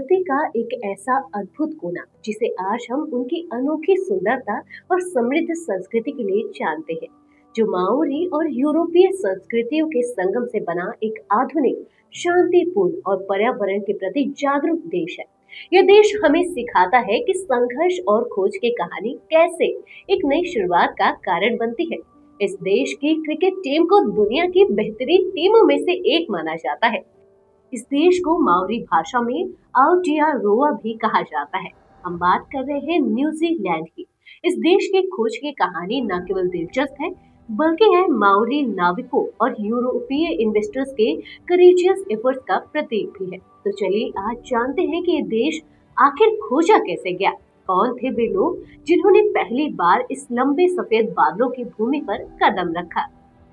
धरती का एक ऐसा अद्भुत कोना जिसे आज हम उनकी अनोखी सुंदरता और समृद्ध संस्कृति के लिए जानते हैं, जो माओरी और यूरोपीय संस्कृतियों के संगम से बना एक आधुनिक, शांतिपूर्ण और पर्यावरण के प्रति जागरूक देश है। यह देश हमें सिखाता है कि संघर्ष और खोज की कहानी कैसे एक नई शुरुआत का कारण बनती है। इस देश की क्रिकेट टीम को दुनिया की बेहतरीन टीमों में से एक माना जाता है। इस देश को माओरी भाषा में आउटियारोआ भी कहा जाता है। हम बात कर रहे हैं न्यूजीलैंड की। इस देश की खोज की कहानी न केवल दिलचस्प है, बल्कि है माओरी नाविकों और यूरोपीय इन्वेस्टर्स के करेजियस एफर्ट्स का प्रतीक भी है। तो चलिए आज जानते हैं कि ये देश आखिर खोजा कैसे गया। कौन थे वे लोग जिन्होंने पहली बार इस लंबे सफेद बादलों की भूमि पर कदम रखा।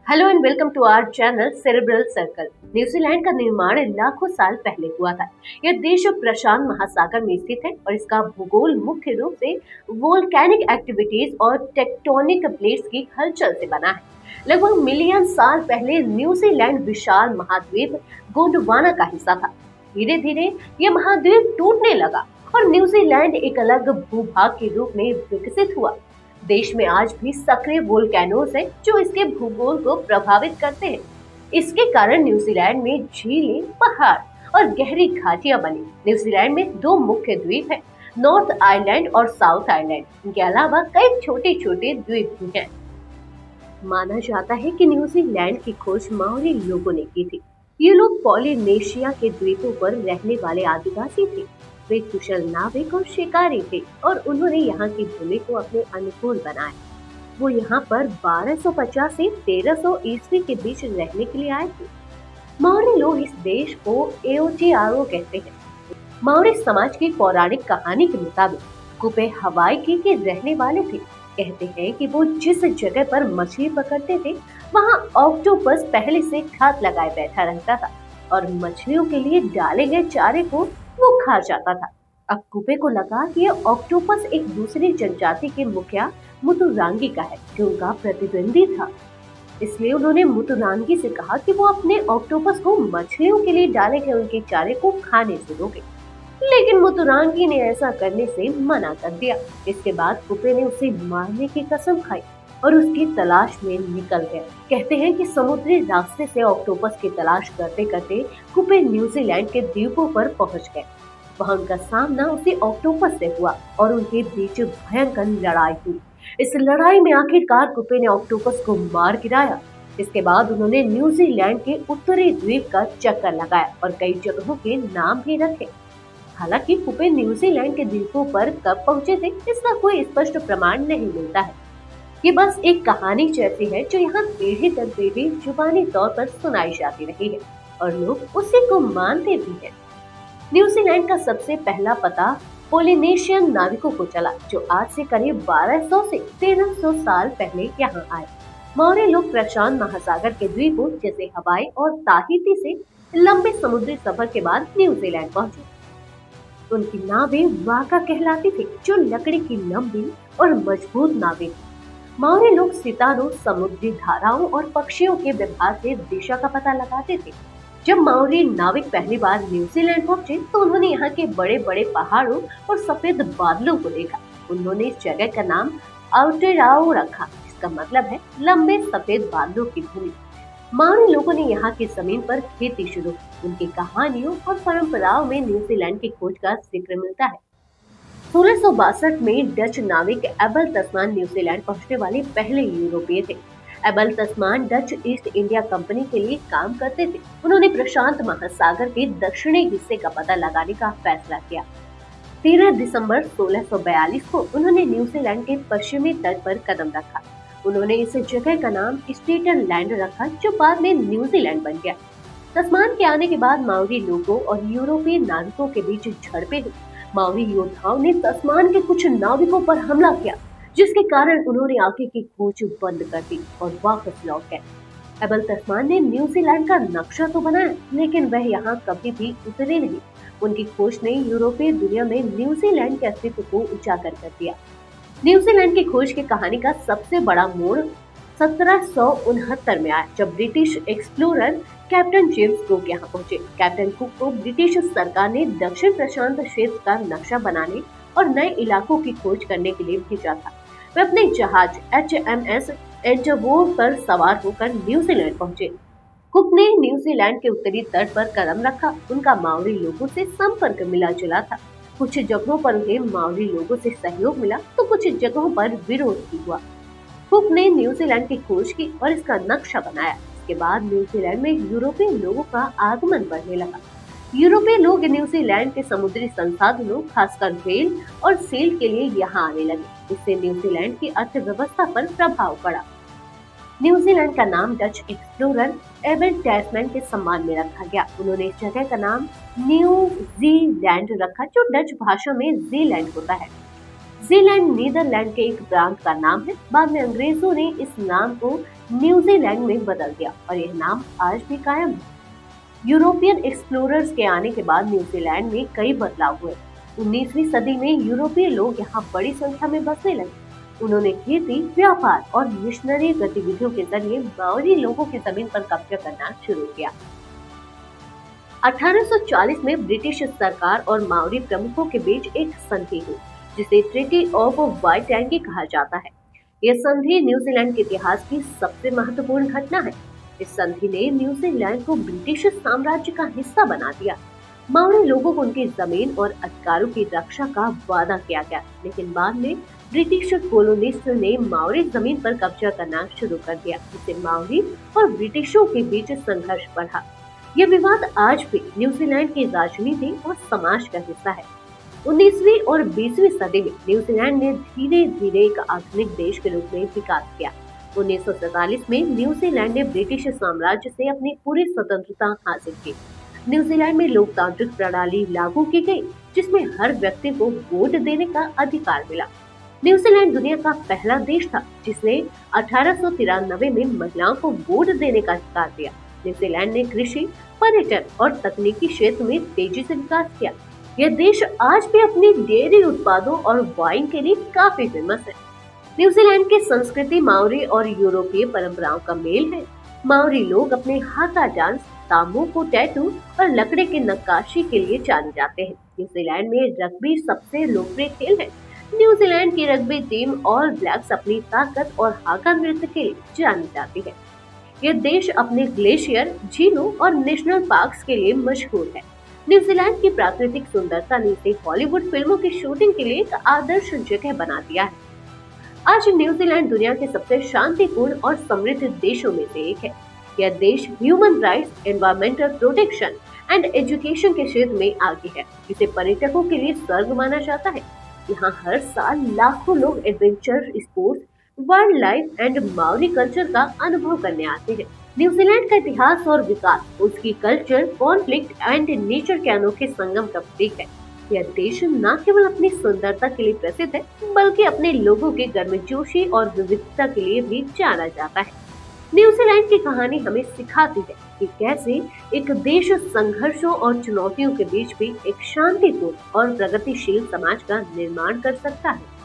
Hello and welcome to our channel Cerebral Circle. New Zealand का निर्माण लाखों साल पहले हुआ था। यह देश प्रशांत महासागर में स्थित है और इसका भूगोल मुख्य रूप से वोल्केनिक एक्टिविटीज और टेक्टोनिक प्लेट्स की हलचल से बना है। लगभग मिलियन साल पहले न्यूजीलैंड विशाल महाद्वीप गोंडवाना का हिस्सा था। धीरे धीरे यह महाद्वीप टूटने लगा और न्यूजीलैंड एक अलग भूभाग के रूप में विकसित हुआ। देश में आज भी सक्रिय वोल्केनोज हैं जो इसके भूगोल को प्रभावित करते हैं। इसके कारण न्यूजीलैंड में झीलें, पहाड़ और गहरी घाटियां बनी। न्यूजीलैंड में दो मुख्य द्वीप हैं, नॉर्थ आइलैंड और साउथ आइलैंड। इनके अलावा कई छोटे छोटे द्वीप भी हैं। माना जाता है कि न्यूजीलैंड की खोज माओरी लोगों ने की थी। ये लोग पॉलिनेशिया के द्वीपों पर रहने वाले आदिवासी थे। वे कुशल नाविक और शिकारी थे और उन्होंने यहाँ की भूमि को अपने अनुकूल बनाया। वो यहाँ पर 1250 से 1300 ईस्वी के बीच रहने के लिए आए थे। माओरी लोग इस देश को एओटियारो कहते हैं। माओरी समाज की पौराणिक कहानी के मुताबिक कुपे हवाई के रहने वाले थे। कहते हैं कि वो जिस जगह पर मछली पकड़ते थे वहाँ ऑक्टोपस पहले से घात लगाए बैठा रहता था और मछलियों के लिए डाले गए चारे को वो खा जाता था। अब कुपे को लगा कि ये ऑक्टोपस एक दूसरी जनजाति के मुखिया मुतुरांगी का है जो उनका प्रतिद्वंदी था। इसलिए उन्होंने मुतुरांगी से कहा कि वो अपने ऑक्टोपस को मछलियों के लिए डाले गए उनके चारे को खाने से रोके, लेकिन मुतुरांगी ने ऐसा करने से मना कर दिया। इसके बाद कुपे ने उसे मारने की कसम खाई और उसकी तलाश में निकल गया। कहते हैं कि समुद्री रास्ते से ऑक्टोपस की तलाश करते करते कुपे न्यूजीलैंड के द्वीपों पर पहुंच गए। वहां उनका सामना उसी ऑक्टोपस से हुआ और उनके बीच भयंकर लड़ाई हुई। इस लड़ाई में आखिरकार कुपे ने ऑक्टोपस को मार गिराया। इसके बाद उन्होंने न्यूजीलैंड के उत्तरी द्वीप का चक्कर लगाया और कई जगहों के नाम भी रखे। हालांकि कुपे न्यूजीलैंड के द्वीपों पर कब पहुंचे थे इसका कोई स्पष्ट प्रमाण नहीं मिलता है। ये बस एक कहानी जैसी है जो यहाँ पीढ़ी दर पीढ़ी जुबानी तौर पर सुनाई जाती रही है और लोग उसी को मानते भी हैं। न्यूजीलैंड का सबसे पहला पता पोलिनेशियन नाविकों को चला जो आज से करीब 1200 से 1300 साल पहले यहाँ आए। माओरी लोग प्रशांत महासागर के द्वीपों जैसे हवाई और ताहिती से लंबे समुद्री सफर के बाद न्यूजीलैंड पहुंचे। उनकी नावें वाका कहलाती थी जो लकड़ी की लंबी और मजबूत नावें। माओरी लोग सितारों, समुद्री धाराओं और पक्षियों के व्यवहार से दिशा का पता लगाते थे। जब माओरी नाविक पहली बार न्यूजीलैंड पहुंचे तो उन्होंने यहाँ के बड़े बड़े पहाड़ों और सफेद बादलों को देखा। उन्होंने इस जगह का नाम आउटेराओ रखा, इसका मतलब है लंबे सफेद बादलों की भूमि। माओरी लोगों ने यहाँ की जमीन पर खेती शुरू की। उनकी कहानियों और परंपराओं में न्यूजीलैंड की खोज का जिक्र मिलता है। 1662 में डच नाविक एबल तस्मान न्यूजीलैंड पहुंचने वाले पहले यूरोपीय थे। एबल तस्मान डच ईस्ट इंडिया कंपनी के लिए काम करते थे। उन्होंने प्रशांत महासागर के दक्षिणी हिस्से का पता लगाने का फैसला किया। 13 दिसंबर 1642 को उन्होंने न्यूजीलैंड के पश्चिमी तट पर कदम रखा। उन्होंने इस जगह का नाम स्टेटन लैंड रखा जो बाद में न्यूजीलैंड बन गया। तस्मान के आने के बाद माओरी लोगों और यूरोपीय नाविकों के बीच झड़पें हुई। माओरी योद्धाओं ने तस्मान के कुछ नाविकों पर हमला किया जिसके कारण उन्होंने आगे की खोज बंद कर दी और वापस लौट गए। एबल तस्मान ने न्यूजीलैंड का नक्शा तो बनाया लेकिन वह यहाँ कभी भी उतरे नहीं। उनकी खोज ने यूरोपीय दुनिया में न्यूजीलैंड के अस्तित्व को उजागर कर दिया। न्यूजीलैंड की खोज की कहानी का सबसे बड़ा मोड़ 1769 में आया जब British explorer captain James cook यहाँ पहुंचे। कैप्टन कुक को ब्रिटिश सरकार ने दक्षिण प्रशांत क्षेत्र का नक्शा बनाने और नए इलाकों की खोज करने के लिए भेजा था। वे अपने जहाज HMS एंटरवोर पर सवार होकर न्यूजीलैंड पहुंचे। कुक ने न्यूजीलैंड के उत्तरी तट पर कदम रखा। उनका माओरी लोगों से संपर्क मिला जुला था। कुछ जगहों पर उन्हें माओरी लोगों से सहयोग मिला तो कुछ जगहों पर विरोध भी हुआ। कुक ने न्यूजीलैंड की खोज की और इसका नक्शा बनाया। इसके बाद न्यूजीलैंड में यूरोपीय लोगों का आगमन बढ़ने लगा। यूरोपीय लोग न्यूजीलैंड के समुद्री संसाधनों, खासकर व्हेल और सील के लिए यहाँ आने लगे। इससे न्यूजीलैंड की अर्थव्यवस्था पर प्रभाव पड़ा। न्यूजीलैंड का नाम डच एक्सप्लोरर एबल टैसमैन के सम्मान में रखा गया। उन्होंने इस जगह का नाम न्यूजीलैंड रखा, जो डच भाषा में जीलैंड होता है। जीलैंड नीदरलैंड के एक प्रांत का नाम है। बाद में अंग्रेजों ने इस नाम को न्यूजीलैंड में बदल दिया और यह नाम आज भी कायम है। यूरोपियन एक्सप्लोरर्स के आने के बाद न्यूजीलैंड में कई बदलाव हुए। 19वीं सदी में यूरोपीय लोग यहाँ बड़ी संख्या में बसने लगे। उन्होंने खेती, व्यापार और मिशनरी गतिविधियों के जरिए माओरी लोगों की जमीन पर कब्जा करना शुरू किया। 1840 में ब्रिटिश सरकार और माओरी प्रमुखों के बीच एक संधि हुई, जिसे ट्रीटी ऑफ वाइटेंगी कहा जाता है। यह संधि न्यूजीलैंड के इतिहास की सबसे महत्वपूर्ण घटना है। इस संधि ने न्यूजीलैंड को ब्रिटिश साम्राज्य का हिस्सा बना दिया। माओरी लोगों को उनकी जमीन और अधिकारों की रक्षा का वादा किया गया, लेकिन बाद में ब्रिटिश कॉलोनिस्ट ने माओरी जमीन पर कब्जा करना शुरू कर दिया। इससे माओरी और ब्रिटिशों के बीच संघर्ष बढ़ा। यह विवाद आज भी न्यूजीलैंड की राजनीति और समाज का हिस्सा है। 19वीं और 20वीं सदी में न्यूजीलैंड ने धीरे धीरे एक आधुनिक देश के रूप में विकास किया। 1947 में न्यूजीलैंड ने ब्रिटिश साम्राज्य से अपनी पूरी स्वतंत्रता हासिल की। न्यूजीलैंड में लोकतांत्रिक प्रणाली लागू की गई, जिसमें हर व्यक्ति को वोट देने का अधिकार मिला। न्यूजीलैंड दुनिया का पहला देश था जिसने 1893 में महिलाओं को वोट देने का अधिकार दिया। न्यूजीलैंड ने कृषि, पर्यटन और तकनीकी क्षेत्र में तेजी से विकास किया। यह देश आज भी अपनी डेयरी उत्पादों और वाइन के लिए काफी फेमस है। न्यूजीलैंड की संस्कृति माओरी और यूरोपीय परंपराओं का मेल है। माओरी लोग अपने हाथा डांस, तांबू को टैटू और लकड़े की नक्काशी के लिए जाने जाते हैं। न्यूजीलैंड में रग्बी सबसे लोकप्रिय खेल है। न्यूजीलैंड की रग्बी टीम ऑल ब्लैक्स अपनी ताकत और हाका नृत्य के लिए जानी जाती है। यह देश अपने ग्लेशियर, झीलों और नेशनल पार्क्स के लिए मशहूर है। न्यूजीलैंड की प्राकृतिक सुंदरता ने इसे हॉलीवुड फिल्मों की शूटिंग के लिए एक आदर्श जगह बना दिया है। आज न्यूजीलैंड दुनिया के सबसे शांतिपूर्ण और समृद्ध देशों में से एक है। यह देश human rights, environmental protection and education के क्षेत्र में आगे है। इसे पर्यटकों के लिए स्वर्ग माना जाता है। यहाँ हर साल लाखों लोग adventure sports, wild life and Maori culture का अनुभव करने आते हैं। न्यूजीलैंड का इतिहास और विकास उसकी कल्चर, कॉन्फ्लिक्ट एंड नेचर के अनोखे संगम का प्रतीक है। यह देश न केवल अपनी सुंदरता के लिए प्रसिद्ध है, बल्कि अपने लोगों के गर्मजोशी और विविधता के लिए भी जाना जाता है। न्यूजीलैंड की कहानी हमें सिखाती है कि कैसे एक देश संघर्षों और चुनौतियों के बीच भी एक शांतिपूर्ण और प्रगतिशील समाज का निर्माण कर सकता है।